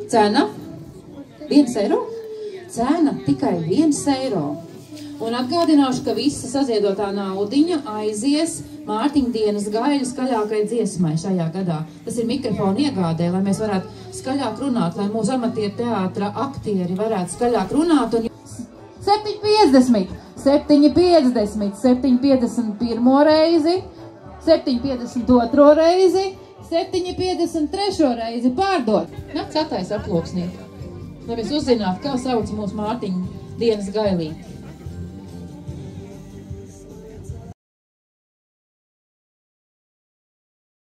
Cena? 1 eiro? Cena tikai 1 eiro. Un atgādināšu, ka visa saziedotā naudiņa aizies Mārtiņa dienas gaiļu skaļākai dziesmai šajā gadā. Tas ir mikrofona iegādē, lai mēs varētu skaļāk runāt, lai mūsu amatieru teātra aktieri varētu skaļāk runāt. Un 7,50, 7,50, 7,51 reizi, 7,52 reizi, 7,53 reizi pārdot. Nāc atais aploksnīt, lai mēs uzzinātu, kā sauc mūsu Mārtiņa dienas gailīti.